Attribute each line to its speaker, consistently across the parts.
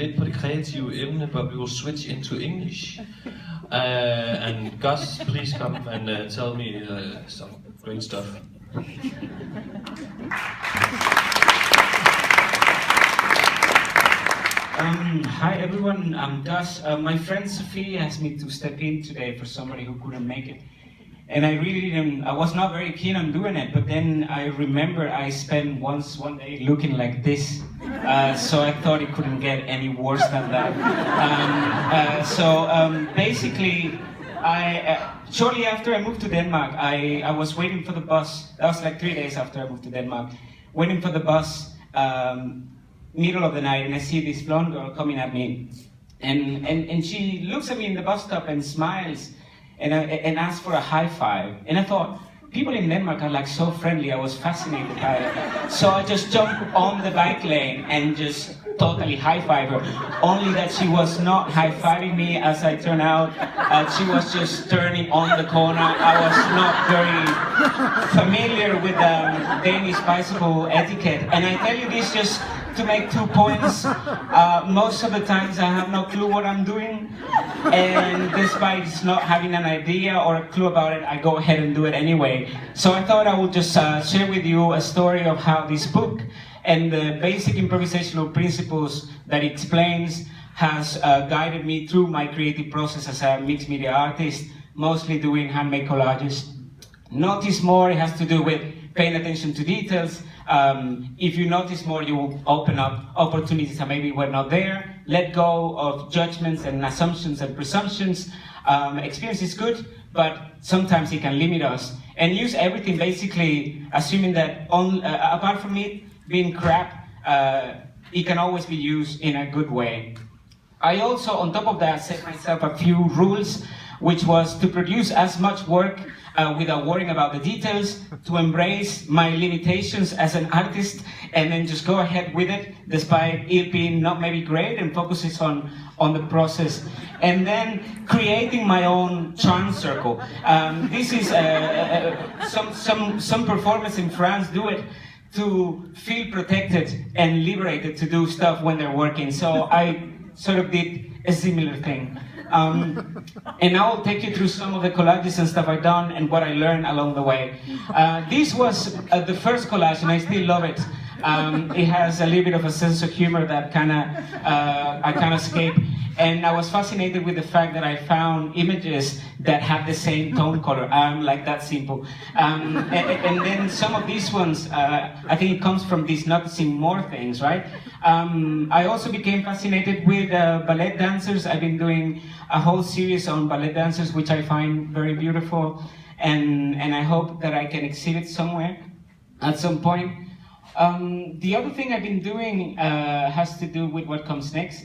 Speaker 1: lidt på det kreative emne, but we will switch into English. And Gus, please come and tell me some great stuff.
Speaker 2: Hi everyone, I'm Gus. My friend Sophie asked me to step in today for somebody who couldn't make it. And I was not very keen on doing it, but then I remember I spent one day looking like this. So I thought it couldn't get any worse than that. Basically, shortly after I moved to Denmark, I was waiting for the bus. That was like 3 days after I moved to Denmark. Waiting for the bus, middle of the night, and I see this blonde girl coming at me. And she looks at me in the bus stop and smiles and asks for a high five. And I thought, people in Denmark are like so friendly. I was fascinated by it. So I just jumped on the bike lane and just totally high-fived her. Only that she was not high-fiving me, as I turned out. She was just turning on the corner. I was not very familiar with Danish bicycle etiquette. And I tell you this just to make 2 points. Most of the times I have no clue what I'm doing. And despite not having an idea or a clue about it, I go ahead and do it anyway. So I thought I would just share with you a story of how this book and the basic improvisational principles that it explains has guided me through my creative process as a mixed media artist, mostly doing handmade collages. Notice more, it has to do with paying attention to details. If you notice more, you will open up opportunities that maybe were not there. Let go of judgments and assumptions and presumptions. Experience is good, but sometimes it can limit us. And use everything basically assuming that apart from it being crap, it can always be used in a good way. I also, on top of that, set myself a few rules, which was to produce as much work without worrying about the details, to embrace my limitations as an artist, and then just go ahead with it, despite it being not maybe great, and focuses on the process. And then creating my own charm circle. This is some performers in France do it to feel protected and liberated to do stuff when they're working. So I sort of did a similar thing. And I will take you through some of the collages and stuff I've done and what I learned along the way. This was the first collage, and I still love it. It has a little bit of a sense of humor that I can't escape. And I was fascinated with the fact that I found images that have the same tone color. Like that simple. And then some of these ones, I think it comes from this noticing more things, right? I also became fascinated with ballet dancers. I've been doing a whole series on ballet dancers, which I find very beautiful. And I hope that I can exhibit somewhere at some point. The other thing I've been doing has to do with what comes next.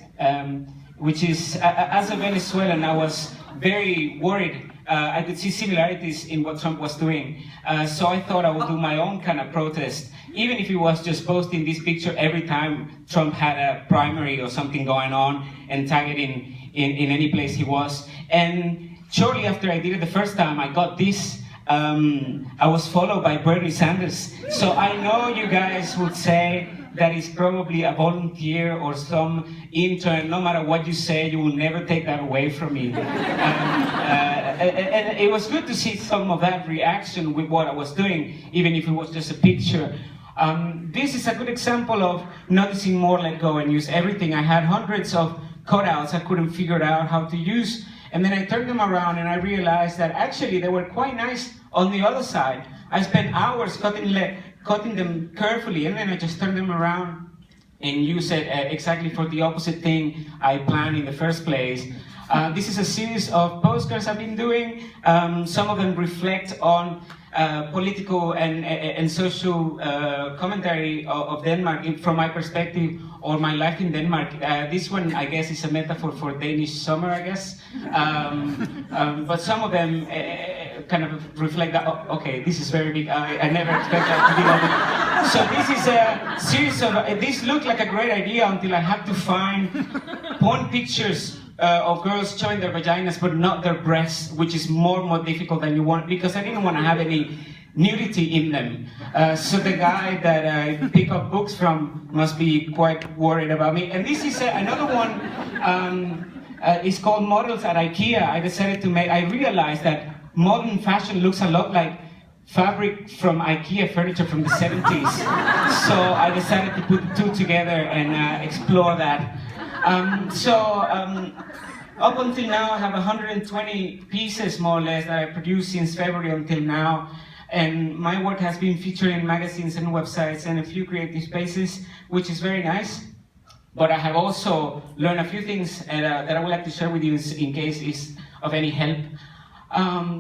Speaker 2: Which is, as a Venezuelan, I was very worried. I could see similarities in what Trump was doing. So I thought I would do my own kind of protest, even if it was just posting this picture every time Trump had a primary or something going on, and tag it in any place he was. And shortly after I did it the first time, I got this. I was followed by Bernie Sanders. So I know you guys would say that is probably a volunteer or some intern. No matter what you say, you will never take that away from me. And it was good to see some of that reaction with what I was doing, even if it was just a picture. This is a good example of noticing more, let go, and use everything. I had hundreds of cutouts I couldn't figure out how to use. And then I turned them around and I realized that actually they were quite nice on the other side. I spent hours cutting them carefully, and then I just turned them around and use it exactly for the opposite thing I planned in the first place. This is a series of postcards I've been doing. Some of them reflect on political and social commentary of Denmark from my perspective, or my life in Denmark. This one, I guess, is a metaphor for Danish summer, I guess. But some of them kind of reflect that. Oh, okay, this is very big. I never expected that to be that big. So this is a series of, this looked like a great idea until I had to find porn pictures of girls showing their vaginas but not their breasts, which is more difficult than you want, because I didn't want to have any nudity in them. So the guy that I pick up books from must be quite worried about me. And this is another one. It's called Models at IKEA. I decided to make. I realized that modern fashion looks a lot like fabric from IKEA furniture from the 70s. So I decided to put the two together and explore that. Up until now, I have 120 pieces, more or less, that I produced since February until now. And my work has been featured in magazines and websites and a few creative spaces, which is very nice. But I have also learned a few things that I would like to share with you in case it's of any help.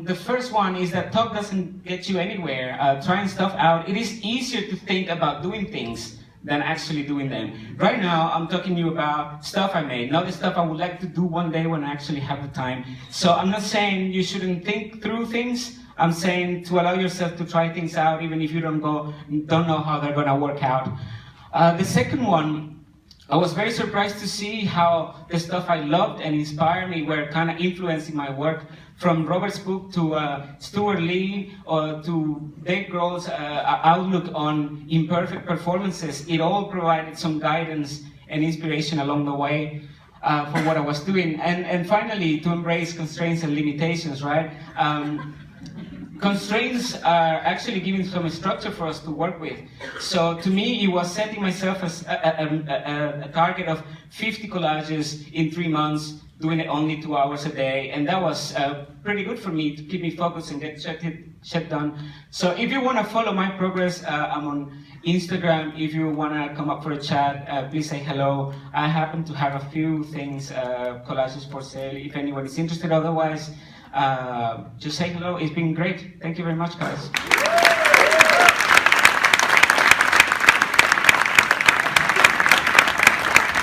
Speaker 2: The first one is that talk doesn't get you anywhere. Trying stuff out, it is easier to think about doing things than actually doing them. Right now, I'm talking to you about stuff I made, not the stuff I would like to do one day when I actually have the time. So I'm not saying you shouldn't think through things. I'm saying to allow yourself to try things out, even if you don't know how they're gonna work out. The second one, I was very surprised to see how the stuff I loved and inspired me were kind of influencing my work. From Robert's book to Stuart Lee or to Dave Grohl's outlook on imperfect performances, it all provided some guidance and inspiration along the way for what I was doing. And finally, to embrace constraints and limitations, right? Constraints are actually giving some structure for us to work with. So to me, it was setting myself as a target of 50 collages in 3 months, doing it only 2 hours a day, and that was pretty good for me to keep me focused and get shit done. So if you want to follow my progress, I'm on Instagram. If you want to come up for a chat, please say hello. I happen to have a few things, collages for sale, if anyone is interested. Otherwise, just say hello. It's been great. Thank you very much, guys.